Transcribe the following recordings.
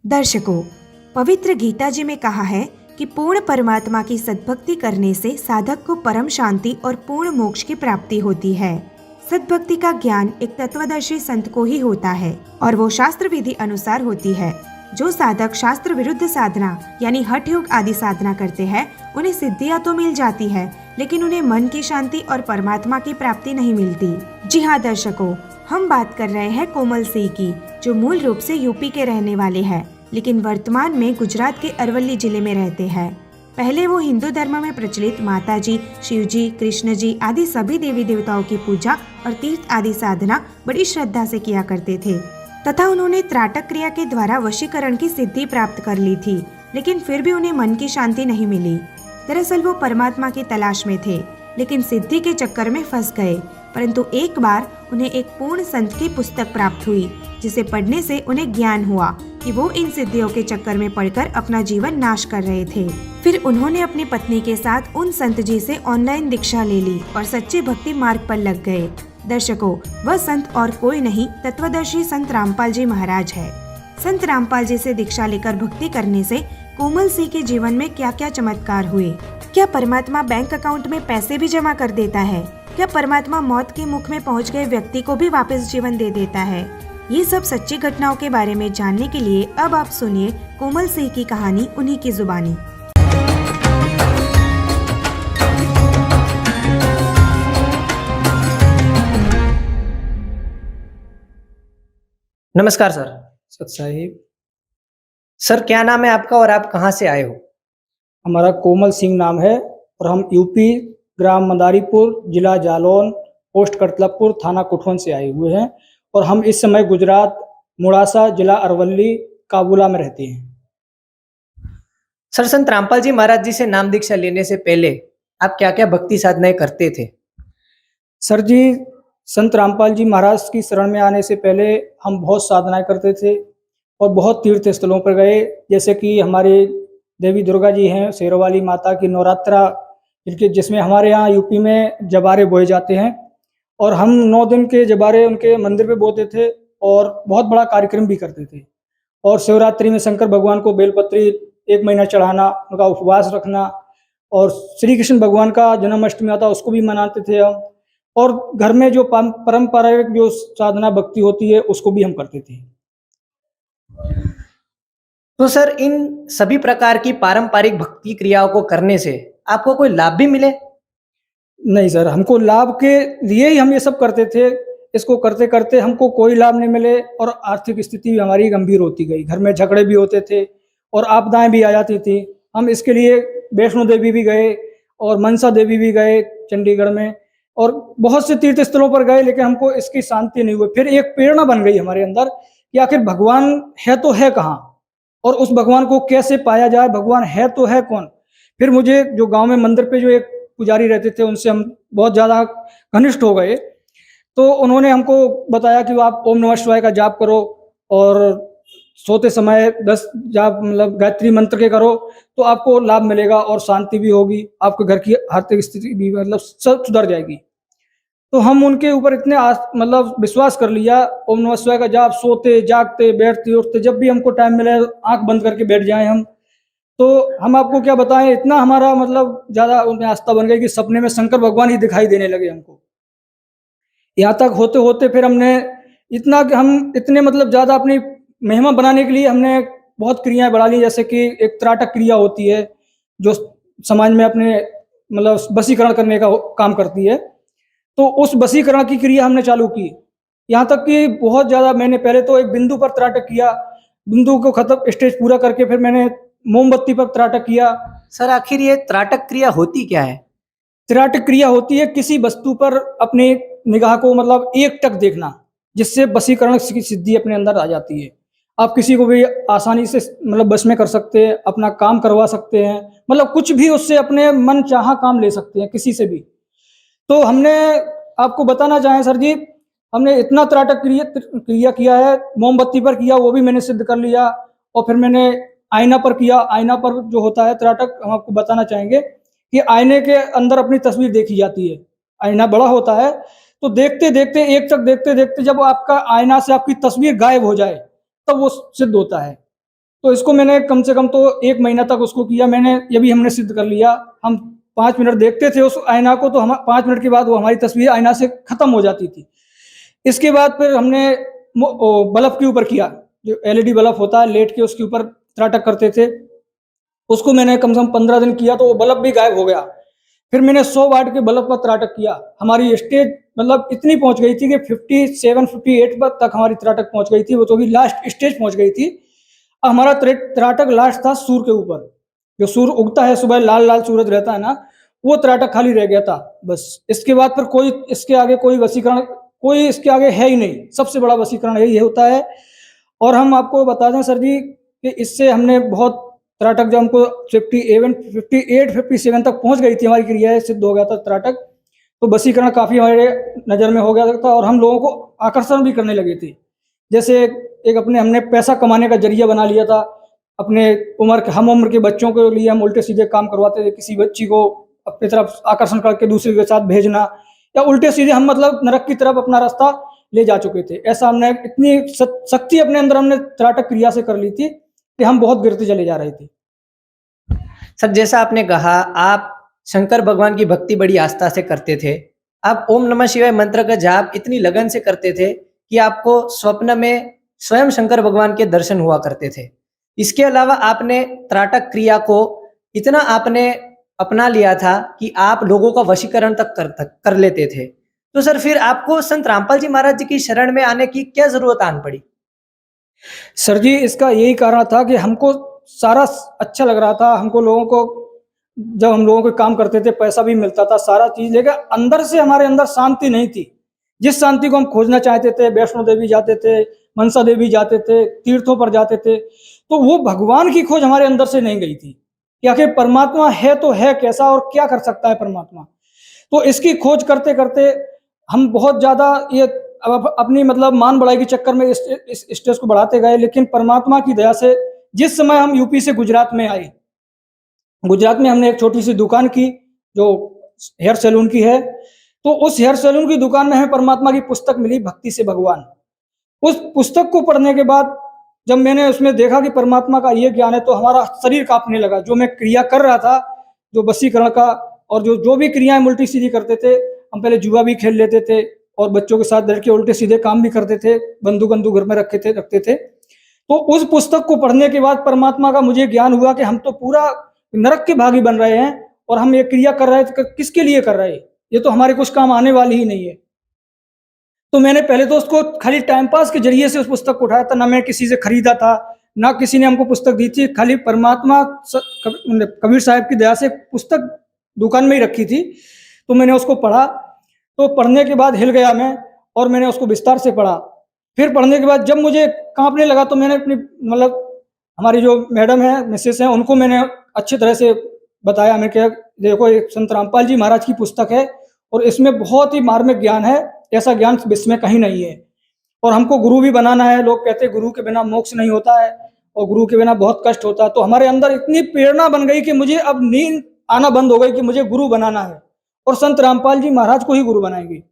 दर्शकों, पवित्र गीता जी में कहा है कि पूर्ण परमात्मा की सद्भक्ति करने से साधक को परम शांति और पूर्ण मोक्ष की प्राप्ति होती है। सद्भक्ति का ज्ञान एक तत्वदर्शी संत को ही होता है और वो शास्त्र विधि अनुसार होती है। जो साधक शास्त्र विरुद्ध साधना यानी हठ योग आदि साधना करते हैं, उन्हें सिद्धियां तो मिल जाती है, लेकिन उन्हें मन की शांति और परमात्मा की प्राप्ति नहीं मिलती। जी हाँ दर्शकों, हम बात कर रहे हैं कोमल सिंह की, जो मूल रूप से यूपी के रहने वाले हैं, लेकिन वर्तमान में गुजरात के अरवली जिले में रहते हैं। पहले वो हिंदू धर्म में प्रचलित माता जी, शिव जी, कृष्ण जी आदि सभी देवी देवताओं की पूजा और तीर्थ आदि साधना बड़ी श्रद्धा से किया करते थे तथा उन्होंने त्राटक क्रिया के द्वारा वशीकरण की सिद्धि प्राप्त कर ली थी, लेकिन फिर भी उन्हें मन की शांति नहीं मिली। दरअसल वो परमात्मा की तलाश में थे, लेकिन सिद्धि के चक्कर में फंस गए। परंतु एक बार उन्हें एक पूर्ण संत की पुस्तक प्राप्त हुई, जिसे पढ़ने से उन्हें ज्ञान हुआ कि वो इन सिद्धियों के चक्कर में पड़कर अपना जीवन नाश कर रहे थे। फिर उन्होंने अपनी पत्नी के साथ उन संत जी से ऑनलाइन दीक्षा ले ली और सच्चे भक्ति मार्ग पर लग गए। दर्शकों, वह संत और कोई नहीं, तत्वदर्शी संत रामपाल जी महाराज है। संत रामपाल जी से दीक्षा लेकर भक्ति करने से कोमल सिंह के जीवन में क्या क्या चमत्कार हुए। क्या परमात्मा बैंक अकाउंट में पैसे भी जमा कर देता है? क्या परमात्मा मौत के मुख में पहुंच गए व्यक्ति को भी वापस जीवन दे देता है? ये सब सच्ची घटनाओं के बारे में जानने के लिए अब आप सुनिए कोमल सिंह की कहानी उन्हीं की जुबानी। नमस्कार सर। सत साहिब। सर, क्या नाम है आपका और आप कहाँ से आए हो? हमारा कोमल सिंह नाम है और हम यूपी ग्राम मदारीपुर, जिला जालौन, पोस्ट करतलपुर, थाना कुठवन से आए हुए हैं और हम इस समय गुजरात मुड़ासा, जिला अरवली, काबुला में रहते हैं। सर, संत रामपाल जी महाराज जी से नाम दीक्षा लेने से पहले आप क्या क्या भक्ति साधनाएं करते थे? सर जी, संत रामपाल जी महाराज की शरण में आने से पहले हम बहुत साधनाएं करते थे और बहुत तीर्थ स्थलों पर गए, जैसे कि हमारे देवी दुर्गा जी हैं, शेरोवाली माता की नवरात्रा, जिसमें हमारे यहाँ यूपी में जबारे बोए जाते हैं और हम 9 दिन के जबारे उनके मंदिर पे बोते थे और बहुत बड़ा कार्यक्रम भी करते थे। और शिवरात्रि में शंकर भगवान को बेलपत्री 1 महीना चढ़ाना, उनका उपवास रखना, और श्री कृष्ण भगवान का जन्माष्टमी आता उसको भी मनाते थे हम। और घर में जो परंपरागत जो साधना भक्ति होती है उसको भी हम करते थे। तो सर, इन सभी प्रकार की पारंपरिक भक्ति क्रियाओं को करने से आपको कोई लाभ भी मिले? नहीं सर, हमको लाभ के लिए ही हम ये सब करते थे। इसको करते करते हमको कोई लाभ नहीं मिले और आर्थिक स्थिति भी हमारी गंभीर होती गई। घर में झगड़े भी होते थे और आपदाएं भी आ जाती थी। हम इसके लिए वैष्णो देवी भी गए और मनसा देवी भी गए चंडीगढ़ में, और बहुत से तीर्थ स्थलों पर गए, लेकिन हमको इसकी शांति नहीं हुई। फिर एक प्रेरणा बन गई हमारे अंदर कि आखिर भगवान है तो है कहाँ और उस भगवान को कैसे पाया जाए, भगवान है तो है कौन। फिर मुझे जो गांव में मंदिर पे जो एक पुजारी रहते थे, उनसे हम बहुत ज़्यादा घनिष्ठ हो गए। तो उन्होंने हमको बताया कि आप ओम नमः शिवाय का जाप करो और सोते समय 10 जाप मतलब गायत्री मंत्र के करो, तो आपको लाभ मिलेगा और शांति भी होगी, आपके घर की आर्थिक स्थिति भी मतलब सब सुधर जाएगी। तो हम उनके ऊपर इतने मतलब विश्वास कर लिया। ओम नमः शिवाय का जाप सोते जागते बैठते उठते जब भी हमको टाइम मिले आंख बंद करके बैठ जाएं हम। तो हम आपको क्या बताएं, इतना हमारा मतलब ज़्यादा उनमें आस्था बन गई कि सपने में शंकर भगवान ही दिखाई देने लगे हमको। यहाँ तक होते होते फिर हमने हम इतने मतलब ज़्यादा अपनी महिमा बनाने के लिए हमने बहुत क्रियाएं बढ़ा ली, जैसे कि एक त्राटक क्रिया होती है जो समाज में अपने मतलब वशीकरण करने का काम करती है। तो उस वशीकरण की क्रिया हमने चालू की, यहाँ तक कि बहुत ज़्यादा मैंने पहले तो एक बिंदु पर त्राटक किया, बिंदु को खत्म स्टेज पूरा करके फिर मैंने मोमबत्ती पर त्राटक किया। सर, आखिर ये त्राटक क्रिया होती क्या है? त्राटक क्रिया होती है किसी वस्तु पर अपने निगाह को मतलब एकटक देखना, जिससे वशीकरण की सिद्धि अपने अंदर आ जाती है। आप किसी को भी आसानी से मतलब बस में कर सकते हैं, अपना काम करवा सकते हैं, मतलब कुछ भी उससे अपने मन चाहा काम ले सकते हैं किसी से भी। तो हमने आपको बताना चाहें सर जी, हमने इतना त्राटक क्रिया किया है। मोमबत्ती पर किया, वो भी मैंने सिद्ध कर लिया, और फिर मैंने आईना पर किया। आईना पर जो होता है त्राटक, हम आपको बताना चाहेंगे कि आईने के अंदर अपनी तस्वीर देखी जाती है। आईना बड़ा होता है, तो देखते देखते एक तक देखते देखते जब आपका आईना से आपकी तस्वीर गायब हो जाए तब वो सिद्ध होता है। तो इसको मैंने कम से कम तो 1 महीना तक उसको किया मैंने, ये भी हमने सिद्ध कर लिया। हम 5 मिनट देखते थे उस आईना को, तो हम 5 मिनट के बाद वो हमारी तस्वीर आईना से खत्म हो जाती थी। इसके बाद फिर हमने बल्ब के ऊपर किया, जो एलईडी बल्ब होता है लेट के उसके ऊपर त्राटक करते थे, उसको मैंने कम से कम 15 दिन किया तो वो बल्ब भी गायब हो गया। फिर मैंने 100 वाट के बल्ब पर त्राटक किया, हमारी स्टेज मतलब इतनी पहुंच गई थी कि 57-58 पर तक हमारी त्राटक पहुंच गई थी, वो तो भी लास्ट स्टेज पहुंच गई थी। हमारा त्राटक लास्ट था सूर्य के ऊपर, जो सूर्य उगता है सुबह, लाल लाल सूरज रहता है ना, वो त्राटक खाली रह गया था बस। इसके बाद फिर कोई इसके आगे कोई वशीकरण, कोई इसके आगे है ही नहीं, सबसे बड़ा वशीकरण यही होता है। और हम आपको बता दें सर जी कि इससे हमने बहुत त्राटक, जब हमको 58-57 तक पहुंच गई थी हमारी क्रिया, सिद्ध हो गया था त्राटक, तो वशीकरण काफ़ी हमारे नज़र में हो गया था और हम लोगों को आकर्षण भी करने लगे थे। जैसे एक अपने हमने पैसा कमाने का जरिया बना लिया था, अपने हम उम्र के बच्चों के लिए हम उल्टे सीधे काम करवाते थे, किसी बच्ची को अपनी तरफ आकर्षण करके दूसरे के साथ भेजना, या उल्टे सीधे हम मतलब नरक की तरफ अपना रास्ता ले जा चुके थे। ऐसा हमने इतनी शक्ति अपने अंदर हमने त्राटक क्रिया से कर ली थी कि हम बहुत गिरते चले जा रहे थे। सर, जैसा आपने कहा आप शंकर भगवान की भक्ति बड़ी आस्था से करते थे, आप ओम नमः शिवाय मंत्र का जाप इतनी लगन से करते थे कि आपको स्वप्न में स्वयं शंकर भगवान के दर्शन हुआ करते थे। इसके अलावा आपने त्राटक क्रिया को इतना आपने अपना लिया था कि आप लोगों का वशीकरण तक कर लेते थे। तो सर, फिर आपको संत रामपाल जी महाराज जी की शरण में आने की क्या जरूरत आन पड़ी? सर जी, इसका यही कारण था कि हमको सारा अच्छा लग रहा था, हमको लोगों को, जब हम लोगों को काम करते थे पैसा भी मिलता था सारा चीज, लेकिन अंदर से हमारे अंदर शांति नहीं थी। जिस शांति को हम खोजना चाहते थे, वैष्णो देवी जाते थे, मनसा देवी जाते थे, तीर्थों पर जाते थे, तो वो भगवान की खोज हमारे अंदर से नहीं गई थी कि आखिर परमात्मा है तो है कैसा और क्या कर सकता है परमात्मा। तो इसकी खोज करते करते हम बहुत ज्यादा ये अपनी मतलब मान बढ़ाई के चक्कर में इस स्टेज को बढ़ाते गए। लेकिन परमात्मा की दया से जिस समय हम यूपी से गुजरात में आए, गुजरात में हमने एक छोटी सी दुकान की जो हेयर सैलून की है, तो उस हेयर सैलून की दुकान में हमें परमात्मा की पुस्तक मिली, भक्ति से भगवान। उस पुस्तक को पढ़ने के बाद जब मैंने उसमें देखा कि परमात्मा का ये ज्ञान है, तो हमारा शरीर कांपने लगा। जो मैं क्रिया कर रहा था, जो वशीकरण का और जो भी क्रियाएं उल्टी सीधी करते थे, हम पहले जुआ भी खेल लेते थे और बच्चों के साथ लड़के उल्टे सीधे काम भी करते थे, बंदूक घर में रखते थे। तो उस पुस्तक को पढ़ने के बाद परमात्मा का मुझे ज्ञान हुआ कि हम तो पूरा नरक के भागी बन रहे हैं और हम ये क्रिया कर रहे हैं किसके लिए कर रहे हैं, ये तो हमारे कुछ काम आने वाली ही नहीं है। तो मैंने पहले तो उसको खाली टाइम पास के जरिए से उस पुस्तक को उठाया था, ना मैं किसी से खरीदा था, ना किसी ने हमको पुस्तक दी थी, खाली परमात्मा कबीर साहब की दया से पुस्तक दुकान में ही रखी थी। तो मैंने उसको पढ़ा, तो पढ़ने के बाद हिल गया मैं और मैंने उसको विस्तार से पढ़ा। फिर पढ़ने के बाद जब मुझे कांपने लगा तो मैंने अपनी मतलब हमारी जो मैडम है, मिसेस हैं, उनको मैंने अच्छी तरह से बताया। मैं क्या, देखो ये संत रामपाल जी महाराज की पुस्तक है और इसमें बहुत ही मार्मिक ज्ञान है, ऐसा ज्ञान विश्व में कहीं नहीं है। और हमको गुरु भी बनाना है, लोग कहते हैं गुरु के बिना मोक्ष नहीं होता है और गुरु के बिना बहुत कष्ट होता है। तो हमारे अंदर इतनी प्रेरणा बन गई कि मुझे अब नींद आना बंद हो गई कि मुझे गुरु बनाना है और संत रामपाल जी महाराज को ही गुरु बनाएंगे।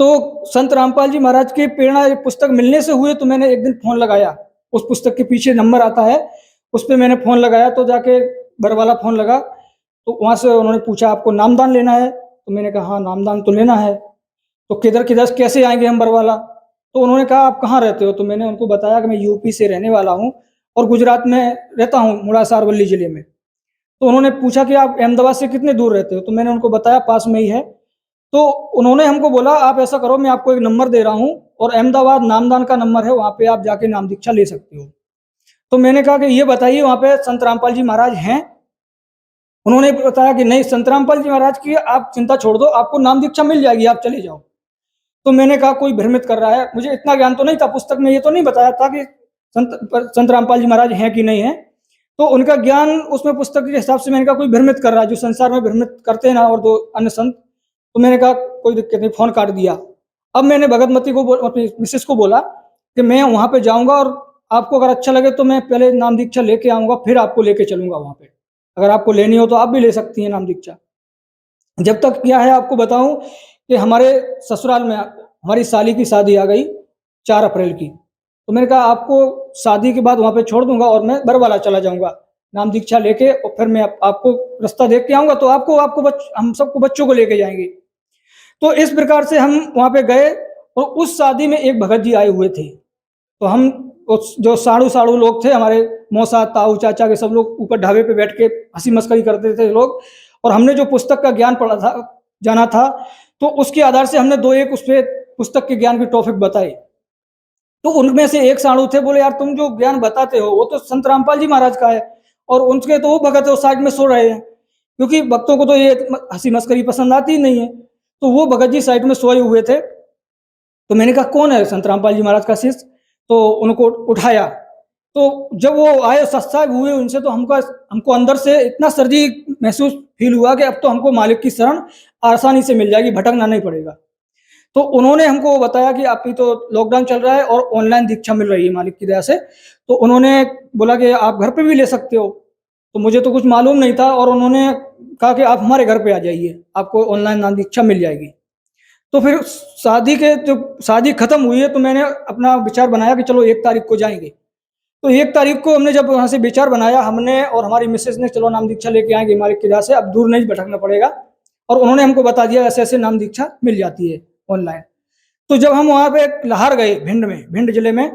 तो संत रामपाल जी महाराज की प्रेरणा पुस्तक मिलने से हुए, तो मैंने एक दिन फोन लगाया, उस पुस्तक के पीछे नंबर आता है, उस पर मैंने फोन लगाया। तो जाके बरवाला फोन लगा, तो वहां से उन्होंने पूछा आपको नामदान लेना है? तो मैंने कहा हाँ नामदान तो लेना है। तो किधर किधर कैसे आएंगे हम बरवाला? तो उन्होंने कहा आप कहाँ रहते हो? तो मैंने उनको बताया कि मैं यूपी से रहने वाला हूँ और गुजरात में रहता हूँ, मुड़ासा अरवली जिले में। तो उन्होंने पूछा कि आप अहमदाबाद से कितने दूर रहते हो? तो मैंने उनको बताया पास में ही है। तो उन्होंने हमको बोला आप ऐसा करो, मैं आपको एक नंबर दे रहा हूँ और अहमदाबाद नामदान का नंबर है, वहाँ पे आप जाके नाम दीक्षा ले सकते हो। तो मैंने कहा कि ये बताइए वहाँ पे संत रामपाल जी महाराज हैं? उन्होंने बताया कि नहीं, संत रामपाल जी महाराज की आप चिंता छोड़ दो, आपको नाम दीक्षा मिल जाएगी, आप चले जाओ। तो मैंने कहा कोई भ्रमित कर रहा है, मुझे इतना ज्ञान तो नहीं था, पुस्तक में ये तो नहीं बताया था कि संत रामपाल जी महाराज हैं कि नहीं है। तो उनका ज्ञान उसमें पुस्तक के हिसाब से मैंने कहा कोई भ्रमित कर रहा है, जो संसार में भ्रमित करते हैं ना और दो अन्य संत। तो मैंने कहा कोई दिक्कत नहीं, फोन काट दिया। अब मैंने भगतमती को अपनी मिसेस को बोला कि मैं वहाँ पे जाऊँगा और आपको अगर अच्छा लगे तो मैं पहले नाम दीक्षा लेके आऊँगा, फिर आपको लेके चलूँगा वहाँ पे। अगर आपको लेनी हो तो आप भी ले सकती हैं नाम दीक्षा। जब तक क्या है आपको बताऊं कि हमारे ससुराल में हमारी साली की शादी आ गई 4 अप्रैल की। तो मैंने कहा आपको शादी के बाद वहाँ पे छोड़ दूंगा और मैं बरवाला चला जाऊंगा नाम दीक्षा लेके, और फिर मैं आपको रास्ता देख के आऊंगा, तो हम सबको बच्चों को लेके जाएंगे। तो इस प्रकार से हम वहाँ पे गए, और उस शादी में एक भगत जी आए हुए थे। तो हम जो साड़ू साड़ू लोग थे, हमारे मौसा ताऊ चाचा के सब लोग ऊपर ढाबे पे बैठ के हंसी मस्करी करते थे लोग, और हमने जो पुस्तक का ज्ञान पढ़ा था जाना था, तो उसके आधार से हमने दो एक उस पे पुस्तक के ज्ञान के टॉपिक बताए। तो उनमें से एक साड़ू थे, बोले यार तुम जो ज्ञान बताते हो वो तो संत रामपाल जी महाराज का है, और उनके तो वो भगत है वो साइड में सो रहे हैं, क्योंकि भक्तों को तो ये हंसी मस्करी पसंद आती ही नहीं है। तो वो भगत जी साइड में सोए हुए थे। तो मैंने कहा कौन है? संत रामपाल जी महाराज का शिष्य। तो उनको उठाया, तो जब वो आए सत्संग हुए उनसे, तो हमको अंदर से इतना सर्दी महसूस फील हुआ कि अब तो हमको मालिक की शरण आसानी से मिल जाएगी, भटकना नहीं पड़ेगा। तो उन्होंने हमको बताया कि अभी तो लॉकडाउन चल रहा है और ऑनलाइन दीक्षा मिल रही है मालिक की दया से, तो उन्होंने बोला कि आप घर पे भी ले सकते हो। तो मुझे तो कुछ मालूम नहीं था, और उन्होंने कहा कि आप हमारे घर पे आ जाइए, आपको ऑनलाइन नाम दीक्षा मिल जाएगी। तो फिर शादी खत्म हुई है, तो मैंने अपना विचार बनाया कि चलो 1 तारीख को जाएंगे। तो 1 तारीख को हमने जब वहाँ से विचार बनाया, हमने और हमारी मिसेज ने, चलो नाम दीक्षा लेके आएंगे मालिक की दया से, अब दूर नहीं भटकना पड़ेगा। और उन्होंने हमको बता दिया ऐसे ऐसे नाम दीक्षा मिल जाती है ऑनलाइन। तो जब हम वहाँ पे लाहौर गए, भिंड जिले में,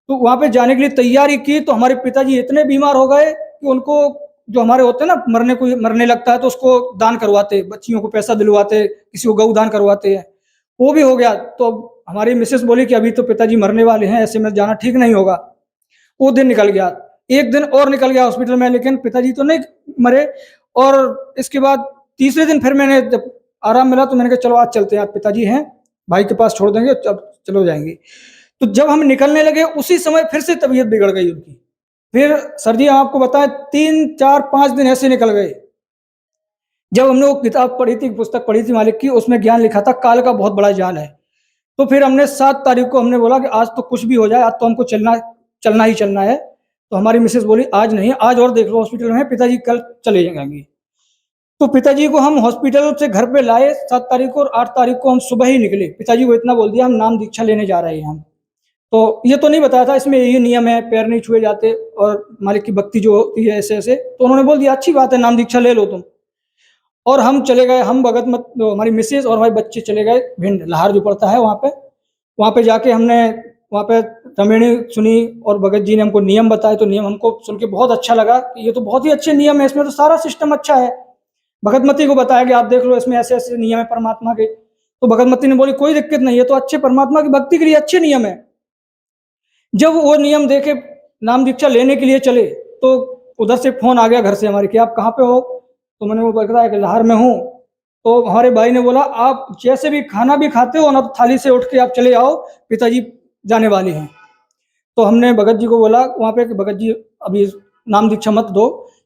तो वहाँ पे जाने के लिए तैयारी की, तो हमारे पिताजी इतने बीमार हो गए कि उनको, जो हमारे होते हैं ना, मरने लगता है तो उसको दान करवाते, बच्चियों को पैसा दिलवाते, किसी को गौ दान करवाते हैं, वो भी हो गया। तो हमारी मिसेस बोली कि अभी तो पिताजी मरने वाले हैं, ऐसे में जाना ठीक नहीं होगा। वो दिन निकल गया, एक दिन और निकल गया हॉस्पिटल में, लेकिन पिताजी तो नहीं मरे। और इसके बाद तीसरे दिन फिर मैंने जब आराम मिला, तो मैंने कहा चलो आज चलते हैं, आज पिताजी हैं, भाई के पास छोड़ देंगे, अब चलो जाएंगे। तो जब हम निकलने लगे, उसी समय फिर से तबीयत बिगड़ गई उनकी। फिर सर जी आपको बताएं, 3 4 5 दिन ऐसे निकल गए। जब हमने वो किताब पढ़ी थी, पुस्तक पढ़ी थी मालिक की, उसमें ज्ञान लिखा था काल का बहुत बड़ा जाल है। तो फिर हमने 7 तारीख को हमने बोला कि आज तो कुछ भी हो जाए, आज तो हमको चलना ही चलना है। तो हमारी मिसेस बोली आज नहीं, आज और देख लो हॉस्पिटल में, पिताजी कल चले जाएंगे। तो पिताजी को हम हॉस्पिटल से घर पे लाए 7 तारीख को, और 8 तारीख को हम सुबह ही निकले। पिताजी को इतना बोल दिया हम नाम दीक्षा लेने जा रहे हैं हम। तो ये तो नहीं बताया था इसमें ये नियम है, पैर नहीं छुए जाते और मालिक की भक्ति जो होती है ऐसे ऐसे। तो उन्होंने बोल दिया अच्छी बात है, नाम दीक्षा ले लो तुम। और हम चले गए, हम भगत मत, हमारी मिसेज और हमारे बच्चे चले गए भिंड, लाहौर जो पड़ता है वहाँ पे जाके हमने वहाँ पे रामायणी सुनी, और भगत जी ने हमको नियम बताए। तो नियम हमको सुन के बहुत अच्छा लगा कि ये तो बहुत ही अच्छे नियम है, इसमें तो सारा सिस्टम अच्छा है। भगतमती को बताया कि आप देख लो इसमें ऐसे ऐसे नियम है परमात्मा के। तो भगतमती ने बोली कोई दिक्कत नहीं है, तो अच्छे परमात्मा की भक्ति के लिए अच्छे नियम है। जब वो नियम देके नाम दीक्षा लेने के लिए चले, तो उधर से फोन आ गया घर से हमारे कि आप कहाँ पे हो। तो मैंने वो बताया कि लाहौर में हूँ। तो हमारे भाई ने बोला आप जैसे भी खाना भी खाते हो ना, तो थाली से उठ के आप चले आओ, पिताजी जाने वाले हैं। तो हमने भगत जी को बोला वहाँ पे कि भगत जी अभी नाम दीक्षा मत दो,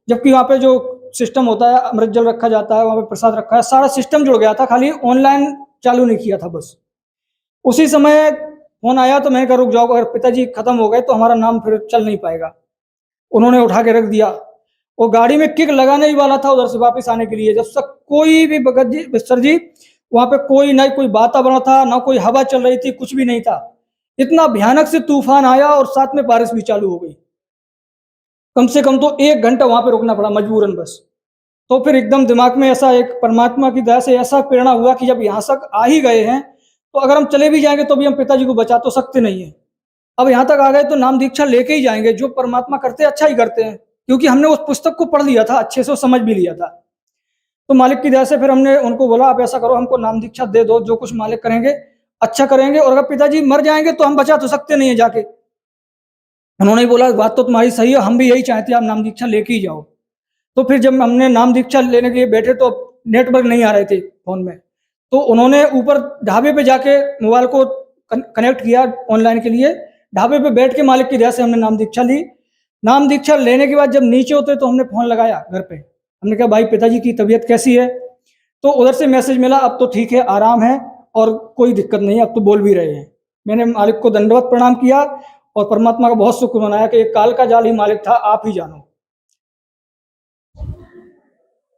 जबकि वहाँ पे जो सिस्टम होता है, अमृत जल रखा जाता है, वहाँ पे प्रसाद रखा है, सारा सिस्टम जुड़ गया था, खाली ऑनलाइन चालू नहीं किया था बस। उसी समय फोन आया, तो मैंने कहा रुक जाओ, अगर पिताजी खत्म हो गए तो हमारा नाम फिर चल नहीं पाएगा। उन्होंने उठा के रख दिया। वो गाड़ी में किक लगाने ही वाला था उधर से वापस आने के लिए, जब तक कोई भी भगत जी सर जी वहाँ पे कोई ना कोई वातावरण था, ना कोई हवा चल रही थी, कुछ भी नहीं था। इतना भयानक से तूफान आया और साथ में बारिश भी चालू हो गई। कम से कम तो 1 घंटा वहां पे रुकना पड़ा मजबूरन बस। तो फिर एकदम दिमाग में ऐसा एक परमात्मा की दया से ऐसा प्रेरणा हुआ कि जब यहाँ तक आ ही गए हैं, तो अगर हम चले भी जाएंगे तो भी हम पिताजी को बचा तो सकते नहीं है। अब यहाँ तक आ गए तो नाम दीक्षा लेके ही जाएंगे, जो परमात्मा करते हैं अच्छा ही करते हैं, क्योंकि हमने उस पुस्तक को पढ़ लिया था, अच्छे से समझ भी लिया था। तो मालिक की दया से फिर हमने उनको बोला आप ऐसा करो, हमको नाम दीक्षा दे दो, जो कुछ मालिक करेंगे अच्छा करेंगे, और अगर पिताजी मर जाएंगे तो हम बचा तो सकते नहीं है जाके। उन्होंने बोला बात तो तुम्हारी सही है, हम भी यही चाहते हैं आप नाम दीक्षा लेके ही जाओ। तो फिर जब हमने नाम दीक्षा लेने के लिए बैठे, तो नेटवर्क नहीं आ रहे थे फोन में, तो उन्होंने ऊपर ढाबे पे जाके मोबाइल को कनेक्ट किया ऑनलाइन के लिए। ढाबे पे बैठ के मालिक की दया से हमने नाम दीक्षा ली। नाम दीक्षा लेने के बाद जब नीचे उतरे तो हमने फोन लगाया घर पे, हमने कहा भाई पिताजी की तबीयत कैसी है। तो उधर से मैसेज मिला अब तो ठीक है, आराम है और कोई दिक्कत नहीं है, अब तो बोल भी रहे हैं। मैंने मालिक को दंडवत प्रणाम किया और परमात्मा का बहुत शुक्र मनाया कि एक काल का जाल ही मालिक था, आप ही जानो।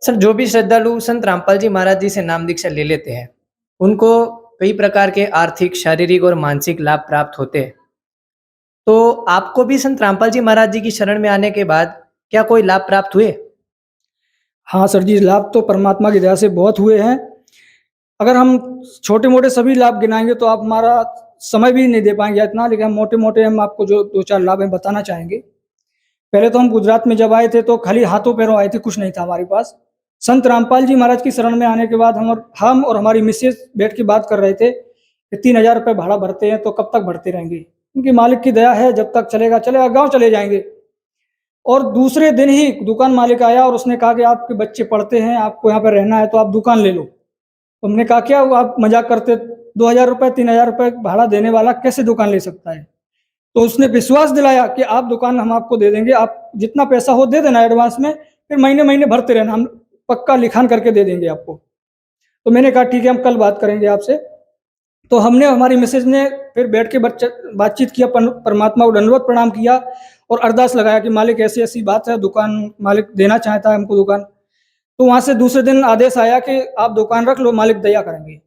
सर, जो भी श्रद्धालु संत रामपाल जी महाराज जी से नाम दीक्षा ले लेते हैं, उनको कई प्रकार के आर्थिक, शारीरिक और मानसिक लाभ प्राप्त होते हैं। तो आपको भी संत रामपाल जी महाराज जी की शरण में आने के बाद क्या कोई लाभ प्राप्त हुए? हाँ सर जी, लाभ तो परमात्मा की दया से बहुत हुए हैं। अगर हम छोटे मोटे सभी लाभ गिनाएंगे तो आप हमारा समय भी नहीं दे पाएंगे इतना, लेकिन हम मोटे मोटे हम आपको जो दो चार लाभ हैं बताना चाहेंगे। पहले तो हम गुजरात में जब आए थे तो खाली हाथों पैरों आए थे, कुछ नहीं था हमारे पास। संत रामपाल जी महाराज की शरण में आने के बाद हम और हमारी मिसेज बैठ के बात कर रहे थे कि 3,000 रुपये भाड़ा भरते हैं तो कब तक भरते रहेंगे, उनकी मालिक की दया है, जब तक चलेगा चलेगा, गाँव चले जाएंगे। और दूसरे दिन ही दुकान मालिक आया और उसने कहा कि आपके बच्चे पढ़ते हैं, आपको यहाँ पर रहना है तो आप दुकान ले लो। तो हमने कहा क्या वो आप मजाक करते, 2,000 रुपये 3,000 रुपये भाड़ा देने वाला कैसे दुकान ले सकता है। तो उसने विश्वास दिलाया कि आप दुकान हम आपको दे देंगे, आप जितना पैसा हो दे देना एडवांस में, फिर महीने महीने भरते रहना, हम पक्का लिखान करके दे देंगे आपको। तो मैंने कहा ठीक है, हम कल बात करेंगे आपसे। तो हमने हमारी मिसेज ने फिर बैठ के बातचीत किया, परमात्मा को दंडवत प्रणाम किया और अरदास लगाया कि मालिक ऐसी ऐसी बात है, दुकान मालिक देना चाहता है हमको दुकान। तो वहाँ से दूसरे दिन आदेश आया कि आप दुकान रख लो, मालिक दया करेंगे।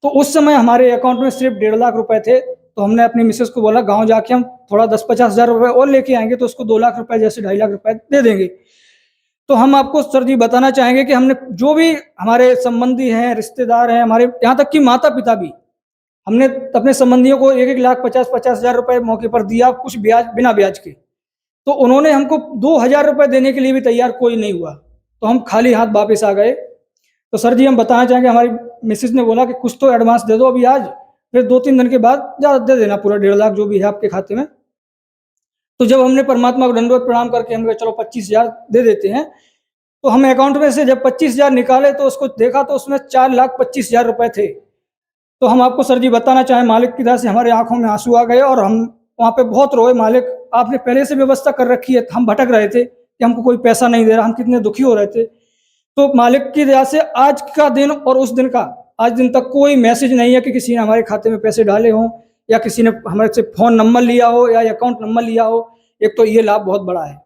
तो उस समय हमारे अकाउंट में सिर्फ 1.5 लाख रुपए थे। तो हमने अपनी मिसेस को बोला गांव जाके हम थोड़ा 10-50 हज़ार रुपए और लेके आएंगे तो उसको 2 लाख रुपए जैसे 2.5 लाख रुपए दे देंगे। तो हम आपको सर जी बताना चाहेंगे कि हमने जो भी हमारे संबंधी हैं, रिश्तेदार हैं, हमारे यहाँ तक कि माता पिता भी, हमने अपने संबंधियों को 1-1 लाख 50-50 हज़ार रुपए मौके पर दिया, कुछ ब्याज बिना ब्याज के। तो उन्होंने हमको 2,000 रुपए देने के लिए भी तैयार कोई नहीं हुआ, तो हम खाली हाथ वापस आ गए। तो सर जी हम बताना चाहेंगे, हमारी मिसेज ने बोला कि कुछ तो एडवांस दे दो अभी आज, फिर 2-3 दिन के बाद ज़्यादा दे देना पूरा 1.5 लाख जो भी है आपके खाते में। तो जब हमने परमात्मा को दंडवत प्रणाम करके हम कहा चलो 25,000 दे देते हैं, तो हम अकाउंट में से जब 25,000 निकाले तो उसको देखा तो उसमें 4,25,000 रुपए थे। तो हम आपको सर जी बताना चाहें, मालिक की दया से हमारे आंखों में आंसू आ गए और हम वहाँ पे बहुत रोए। मालिक आपने पहले से व्यवस्था कर रखी है, हम भटक रहे थे कि हमको कोई पैसा नहीं दे रहा, हम कितने दुखी हो रहे थे। तो मालिक की दया से आज का दिन और उस दिन का आज दिन तक कोई मैसेज नहीं है कि किसी ने हमारे खाते में पैसे डाले हों या किसी ने हमारे से फ़ोन नंबर लिया हो या अकाउंट नंबर लिया हो। एक तो ये लाभ बहुत बड़ा है।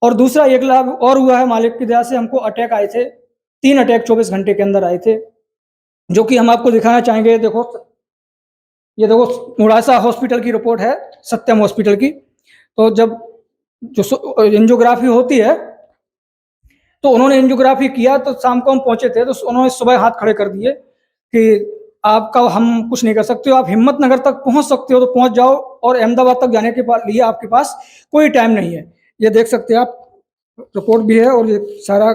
और दूसरा एक लाभ और हुआ है, मालिक की दया से हमको अटैक आए थे, 3 अटैक 24 घंटे के अंदर आए थे, जो कि हम आपको दिखाना चाहेंगे। देखो ये देखो मुड़ासा हॉस्पिटल की रिपोर्ट है, सत्यम हॉस्पिटल की। तो जब जो एंजियोग्राफी होती है तो उन्होंने एंजियोग्राफी किया, तो शाम को हम पहुंचे थे तो उन्होंने सुबह हाथ खड़े कर दिए कि आपका हम कुछ नहीं कर सकते हो, आप हिम्मतनगर तक पहुंच सकते हो तो पहुंच जाओ, और अहमदाबाद तक जाने के लिए आपके पास कोई टाइम नहीं है। ये देख सकते हैं आप, रिपोर्ट भी है और ये सारा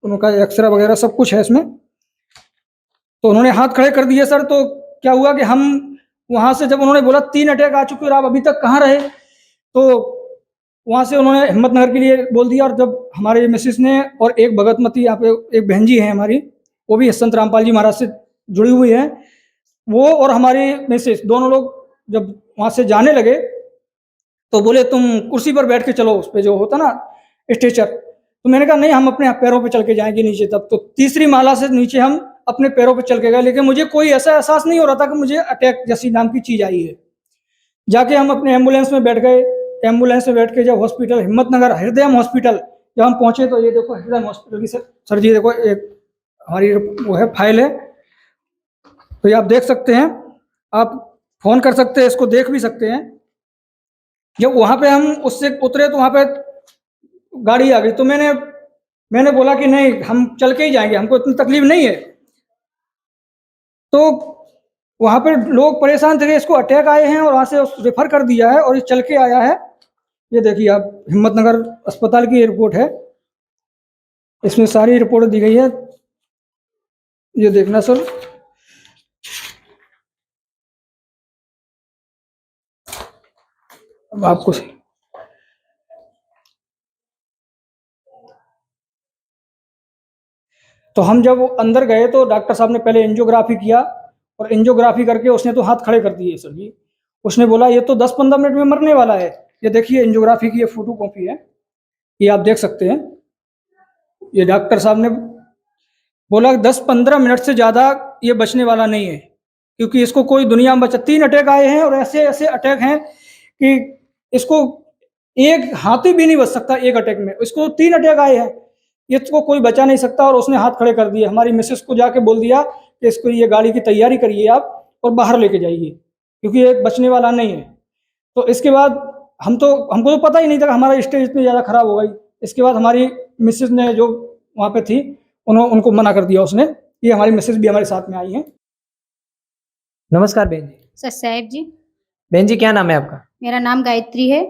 उनका एक्सरे वगैरह सब कुछ है इसमें। तो उन्होंने हाथ खड़े कर दिए सर। तो क्या हुआ कि हम वहां से जब उन्होंने बोला 3 अटैक आ चुके और आप अभी तक कहाँ रहे, तो वहां से उन्होंने हिम्मतनगर के लिए बोल दिया। और जब हमारे मिसेस ने और एक भगतमती यहाँ पे एक बहन जी है हमारी, वो भी संत रामपाल जी महाराज से जुड़ी हुई है, वो और हमारी मिसेस दोनों लोग जब वहां से जाने लगे तो बोले तुम कुर्सी पर बैठ के चलो, उस पर जो होता ना स्ट्रेचर। तो मैंने कहा नहीं, हम अपने पैरों पे चल के जाएंगे नीचे। तब तो तीसरी माला से नीचे हम अपने पैरों पे चल के गए, लेकिन मुझे कोई ऐसा एहसास नहीं हो रहा था कि मुझे अटैक जैसी नाम की चीज आई है। जाके हम अपने एम्बुलेंस में बैठ गए। एम्बुलेंस में बैठ के जब हॉस्पिटल हिम्मतनगर हृदयम हॉस्पिटल जब हम पहुंचे तो ये देखो हृदयम हॉस्पिटल की सर जी देखो एक हमारी वो है फाइल है, तो ये आप देख सकते हैं, आप फोन कर सकते हैं, इसको देख भी सकते हैं। जब वहां पे हम उससे उतरे तो वहां पे गाड़ी आ गई, तो मैंने बोला कि नहीं, हम चल के ही जाएंगे, हमको इतनी तकलीफ नहीं है। तो वहां पर लोग परेशान थे, इसको अटैक आए हैं और वहां से रेफर कर दिया है और ये चल के आया है। ये देखिए आप, हिम्मतनगर अस्पताल की रिपोर्ट है, इसमें सारी रिपोर्ट दी गई है, ये देखना सर। अब आपको तो हम जब अंदर गए तो डॉक्टर साहब ने पहले एंजियोग्राफी किया और एंजियोग्राफी करके उसने तो हाथ खड़े कर दिए सर जी। उसने बोला ये तो 10-15 मिनट में मरने वाला है। ये देखिए एंजियोग्राफी की ये फोटो कॉपी है, ये आप देख सकते हैं। ये डॉक्टर साहब ने बोला 10-15 मिनट से ज़्यादा ये बचने वाला नहीं है, क्योंकि इसको कोई दुनिया में बचा। 3 अटैक आए हैं और ऐसे ऐसे अटैक हैं कि इसको एक हाथी भी नहीं बच सकता एक अटैक में, इसको 3 अटैक आए हैं, इसको कोई बचा नहीं सकता। और उसने हाथ खड़े कर दिए। हमारी मिसेस को जाके बोल दिया कि इसको ये गाड़ी की तैयारी करिए आप और बाहर लेके जाइए, क्योंकि ये बचने वाला नहीं है। तो इसके बाद हमको तो पता ही नहीं था कि हमारा स्टेज इतनी ज़्यादा खराब हो गई। इसके बाद हमारी मिसेज ने, जो वहाँ पे थी, उनको मना कर दिया उसने। ये हमारी मिसेज भी हमारे साथ में आई हैं। नमस्कार बहन जी। सर साहेब जी, बहन जी, क्या नाम है आपका? मेरा नाम गायत्री है।